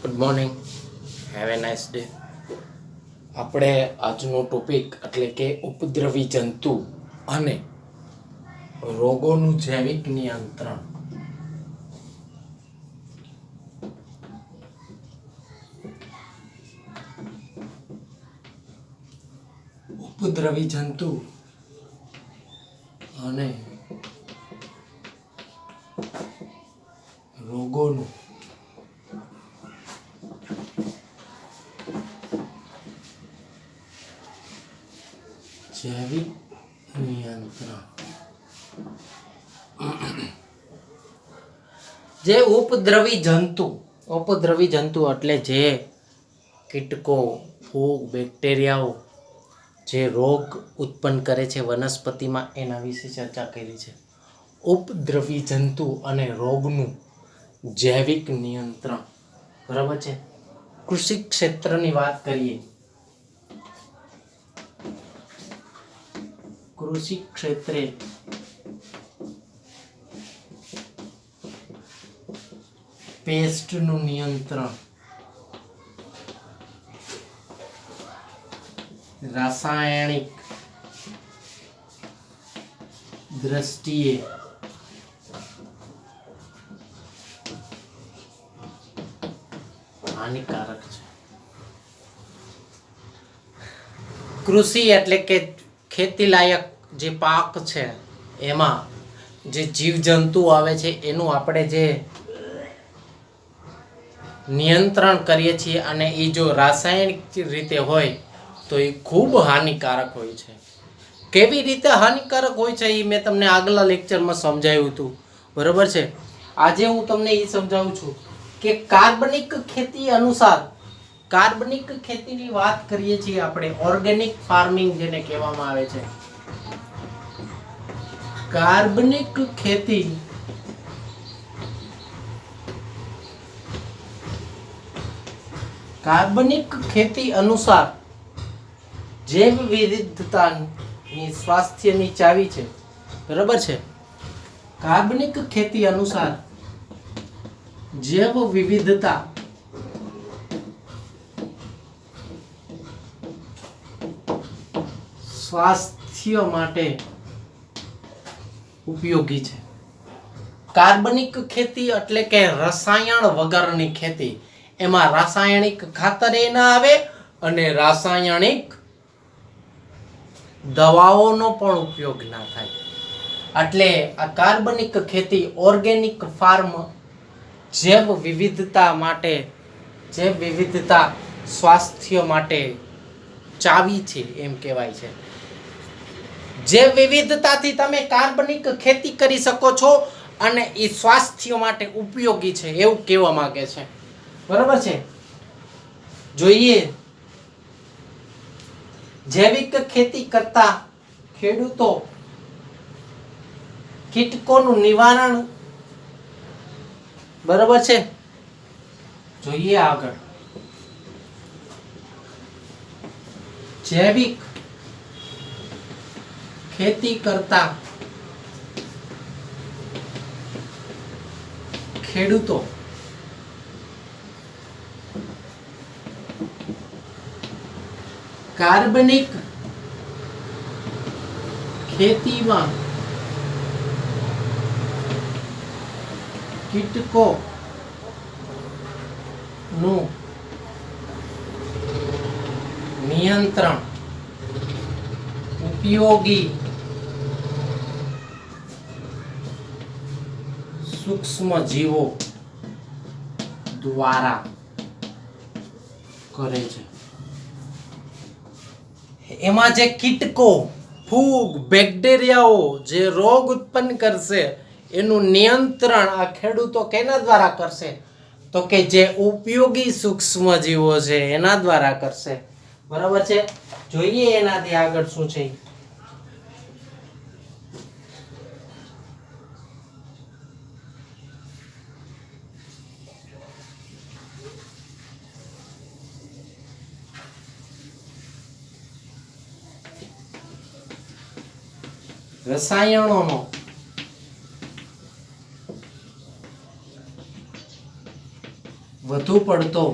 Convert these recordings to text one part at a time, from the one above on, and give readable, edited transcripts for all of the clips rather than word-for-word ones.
Good morning, have a nice day. આપણે આજનો topic એટલે કે ઉપદ્રવી જંતુ અને રોગોનું જૈવિક નિયંત્રણ. ઉપદ્રવી જંતુ અને રોગોનું જૈવિક નિયંત્રણ. જે ઉપદ્રવી જંતુ એટલે જે કીટકો, ફૂગ, બેક્ટેરિયાઓ જે રોગ ઉત્પન્ન કરે છે વનસ્પતિમાં, એના વિશે ચર્ચા કરી છે. ઉપદ્રવી જંતુ અને રોગનું જૈવિક નિયંત્રણ. બરાબર છે. કૃષિ ક્ષેત્રની વાત કરીએ. કૃષિ ક્ષેત્રે પેસ્ટનું નિયંત્રણ, રાસાયણિક દ્રષ્ટિએ હાનિકારક છે. કૃષિ એટલે કે ખેતીલાયક જે પાક છે એમાં જે જીવજંતુ આવે છે એનું આપણે જે નિયંત્રણ કરીએ છીએ, અને એ જો રાસાયણિક રીતે હોય તો એ ખૂબ હાનિકારક હોય છે. કેવી રીતે હાનિકારક હોય છે એ મેં તમને આગલા લેક્ચરમાં સમજાવ્યું હતું. બરાબર છે. આજે હું તમને એ સમજાવું છું કે કાર્બનિક ખેતીની વાત કરીએ છીએ આપણે. ઓર્ગેનિક ફાર્મિંગ જેને કહેવામાં આવે છે. કાર્બનિક ખેતી અનુસાર જૈવ વિવિધતાની સ્વાસ્થ્યની ચાવી છે. બરાબર છે. કાર્બનિક ખેતી અનુસાર જૈવ વિવિધતા સ્વાસ્થ્ય માટે ઉપયોગી છે. કાર્બનિક ખેતી એટલે કે રસાયણ વગરની ખેતી. એમાં રાસાયણિક ખાતર ના આવે અને રાસાયણિક દવાઓનો પણ ઉપયોગ ના થાય. એટલે આ કાર્બનિક ખેતી, ઓર્ગેનિક ફાર્મ જૈવ વિવિધતા સ્વાસ્થ્ય માટે ચાવી છે એમ કહેવાય છે. જૈવ વિવિધતાથી તમે કાર્બનિક ખેતી કરી શકો છો અને એ સ્વાસ્થ્ય માટે ઉપયોગી છે એવું કહેવા માંગે છે. બરાબર છે. જોઈએ, જૈવિક ખેતી કરતા ખેડૂતો કીટકોનું નિવારણ. બરાબર છે. જોઈએ આગળ. જૈવિક ખેતી કરતા ખેડૂતો કાર્બનિક ખેતીમાં કીટકો નું નિયંત્રણ ઉપયોગી સૂક્ષ્મ જીવો દ્વારા કરે છે. એમાં જે કીટકો, ફૂગ, બેક્ટેરિયાઓ જે રોગ ઉત્પન્ન કરશે એનું નિયંત્રણ આ ખેડૂતો કેના દ્વારા કરશે? તો કે જે ઉપયોગી સૂક્ષ્મ જીવો છે એના દ્વારા કરશે. બરાબર છે. જોઈએ એનાથી આગળ શું છે. રસાયણોનો વધુ પડતો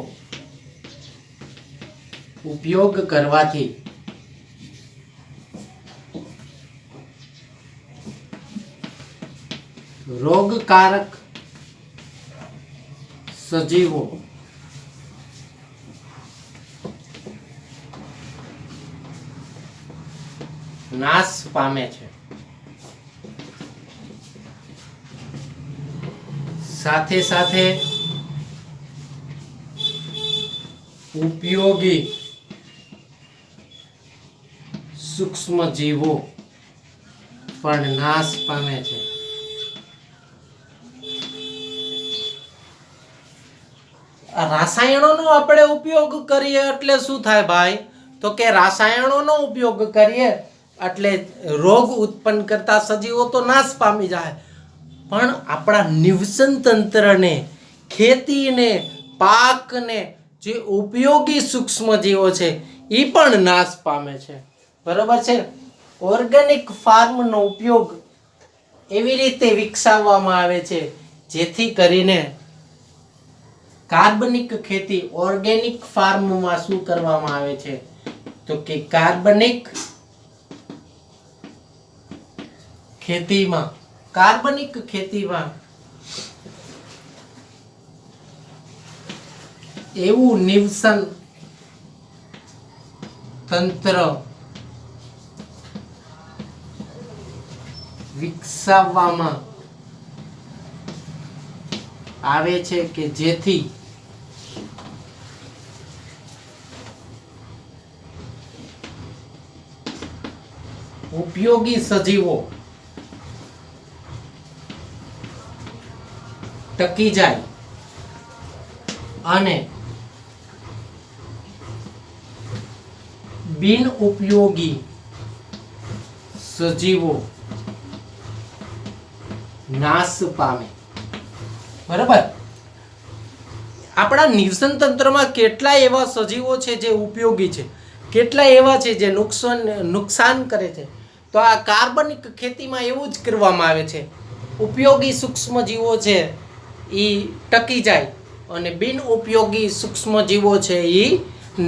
ઉપયોગ કરવાથી રોગકારક સજીવો નાશ પામે છે. સાથે સાથે ઉપયોગી સૂક્ષ્મ જીવો પણ નાશ પામે છે. રસાયણોનો આપણે ઉપયોગ કરીએ એટલે શું થાય ભાઈ? તો કે રસાયણોનો ઉપયોગ કરીએ એટલે રોગ ઉત્પન્ન કરતા સજીવો તો નાશ પામી જાય, પણ આપણા નિવસન તંત્રને, ખેતીને, પાકને જે ઉપયોગી સૂક્ષ્મ જીવો છે એ પણ નાશ પામે છે. બરોબર છે. ઓર્ગેનિક ફાર્મનો ઉપયોગ એવી રીતે વિકસાવવામાં આવે છે જેથી કરીને કાર્બનિક ખેતી, ઓર્ગેનિક ફાર્મમાં શું કરવામાં આવે છે તો કે કાર્બનિક ખેતીમાં એવું નિવસન તંત્ર વિકસાવવામાં આવે છે કે જેથી ઉપયોગી સજીવો ટકી જાય અને બિન ઉપયોગી સજીવો નાશ પામે. બરાબર. આપણા નિવસન તંત્રમાં કેટલા એવા સજીવો છે જે ઉપયોગી છે, કેટલા એવા છે જે નુકસાન કરે છે. તો આ કાર્બનિક ખેતીમાં એવું જ કરવામાં આવે છે. ઉપયોગી સૂક્ષ્મ જીવો છે એ ટકી જાય અને બિન ઉપયોગી સૂક્ષ્મ જીવો છે એ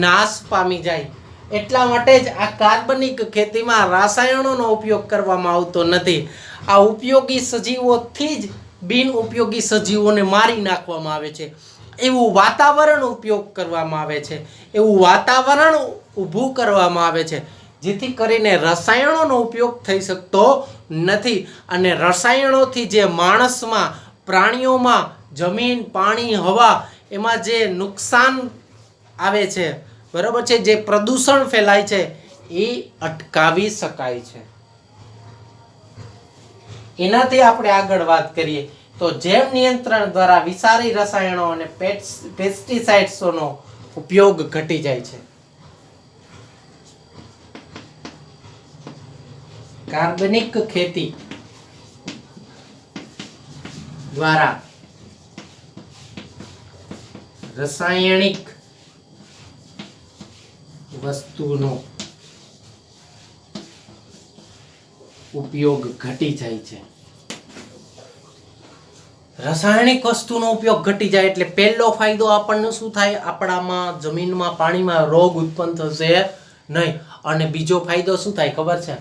નાશ પામી જાય. એટલા માટે જ આ કાર્બનિક ખેતીમાં રસાયણોનો ઉપયોગ કરવામાં આવતો નથી. આ ઉપયોગી સજીવોથી જ બિન ઉપયોગી સજીવોને મારી નાખવામાં આવે છે. એવું વાતાવરણ ઉપયોગ કરવામાં આવે છે, એવું વાતાવરણ ઊભું કરવામાં આવે છે જેથી કરીને રસાયણોનો ઉપયોગ થઈ શકતો નથી. અને રસાયણોથી જે માણસમાં, પ્રાણીઓમાં, જમીન, પાણી, હવા એમાં જે નુકસાન આવે છે, બરાબર છે, જે પ્રદૂષણ ફેલાય છે એ અટકાવી શકાય છે. એનાથી આપણે આગળ વાત કરીએ તો જૈવ નિયંત્રણ દ્વારા વિષારી રસાયણો અને પેસ્ટિસાઇડ્સનો ઉપયોગ ઘટી જાય છે. કાર્બનિક ખેતી દ્વારા રાસાયણિક વસ્તુનો ઉપયોગ ઘટી જાય છે. રાસાયણિક વસ્તુનો ઉપયોગ ઘટી જાય એટલે પહેલો ફાયદો આપણને શું થાય? આપણામાં, જમીનમાં, પાણીમાં રોગ ઉત્પન્ન થશે નહીં. અને બીજો ફાયદો શું થાય ખબર છે?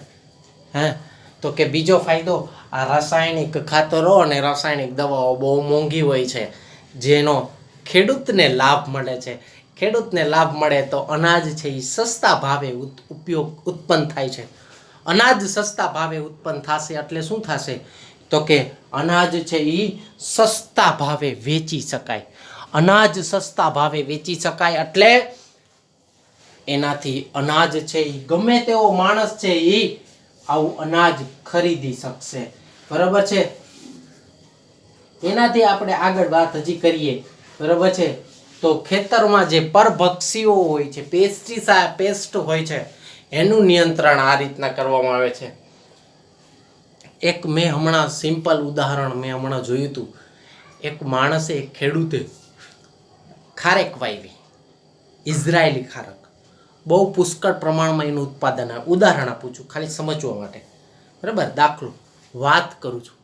તો કે બીજો ફાયદો, આ રાસાયણિક ખાતરો અને રાસાયણિક દવાઓ બહુ મોંઘી હોય છે, જેનો ખેડૂતને લાભ મળે છે. ખેડૂતને લાભ મળે તો અનાજ છે એ સસ્તા ભાવે ઉત્પન્ન થાય છે. અનાજ સસ્તા ભાવે ઉત્પન્ન થશે એટલે શું થશે? તો કે અનાજ છે એ સસ્તા ભાવે વેચી શકાય. અનાજ સસ્તા ભાવે વેચી શકાય એટલે એનાથી અનાજ છે એ ગમે તેવો માણસ છે એ આવું અનાજ ખરીદી શકશે. બરાબર છે. એનાથી આપણે આગળ વાત હજી કરીએ. બરાબર છે. તો ખેતરમાં જે પરભક્ષીઓ હોય છે, પેસ્ટ હોય છે, એનું નિયંત્રણ આ રીતના કરવામાં આવે છે. એક મેં હમણાં સિમ્પલ ઉદાહરણ જોયું હતું. એક માણસે, એક ખેડૂતે ખારેક વાવી, ઇઝરાયેલી ખારેક, બહુ પુષ્કળ પ્રમાણમાં એનું ઉત્પાદન આવે. ઉદાહરણ આપું છું ખાલી સમજવા માટે, બરાબર, દાખલો વાત કરું છું.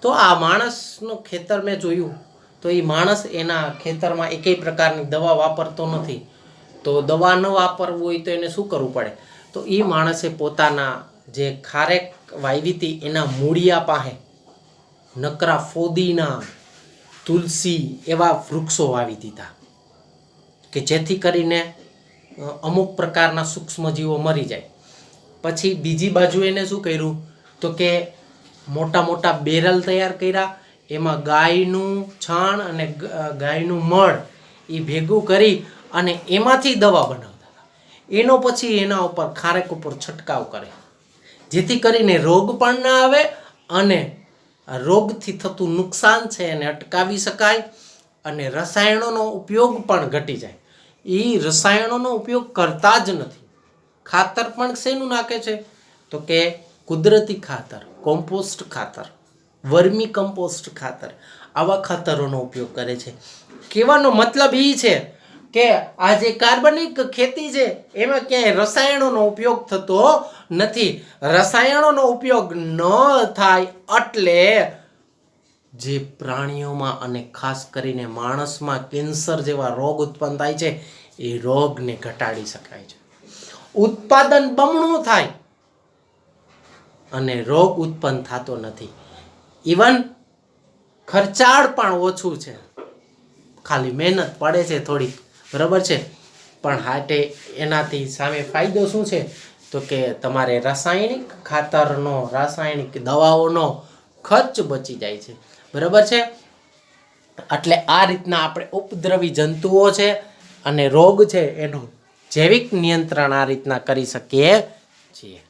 તો આ માણસનું ખેતર મેં જોયું તો એ માણસ એના ખેતરમાં એકેય પ્રકારની દવા વાપરતો નથી. તો દવા ન વાપરવું હોય તો એને શું કરવું પડે? તો એ માણસે પોતાના જે ખારેક વાવી હતી એના મૂળિયા પાસે નકરા ફોદીના, તુલસી એવા વૃક્ષો વાવી દીધા કે જેથી કરીને અમુક પ્રકારના સૂક્ષ્મજીવો મરી જાય. પછી બીજી બાજુ એને શું કર્યું? તો કે મોટા મોટા બેરલ તૈયાર કર્યા, એમાં ગાયનું છાણ અને ગાયનું મળ એ ભેગું કરી અને એમાંથી દવા બનાવતા હતા. એનો પછી એના ઉપર ખારેક ઉપર છંટકાવ કરે જેથી કરીને રોગ પણ ના આવે અને રોગથી થતું નુકસાન છે એને અટકાવી શકાય અને રસાયણોનો ઉપયોગ પણ ઘટી જાય. એ રસાયણોનો ઉપયોગ કરતા જ નથી. ખાતર પણ શેનું નાખે છે? તો કે કુદરતી ખાતર, કોમ્પોસ્ટ ખાતર, વર્મી કમ્પોસ્ટ ખાતર, આવા ખાતરોનો ઉપયોગ કરે છે. કહેવાનો મતલબ એ છે કે આ જે કાર્બનિક ખેતી છે એમાં ક્યાંય રસાયણોનો ઉપયોગ થતો નથી. રસાયણોનો ઉપયોગ ન થાય એટલે જે પ્રાણીઓમાં અને ખાસ કરીને માણસમાં કેન્સર જેવા રોગ ઉત્પન્ન થાય છે એ રોગને ઘટાડી શકાય છે. ઉત્પાદન બમણું થાય અને રોગ ઉત્પન્ન થતો નથી. ઇવન ખર્ચાળ પણ ઓછું છે, ખાલી મહેનત પડે છે થોડીક, બરાબર છે, પણ હાટે એનાથી સામે ફાયદો શું છે? તો કે તમારે રાસાયણિક ખાતરનો, રાસાયણિક દવાઓનો ખર્ચ બચી જાય છે, બરાબર છે. એટલે આ રીતના આપણે ઉપદ્રવી જંતુઓ છે અને રોગ છે એનું જૈવિક નિયંત્રણ આ રીતના કરી શકીએ છીએ.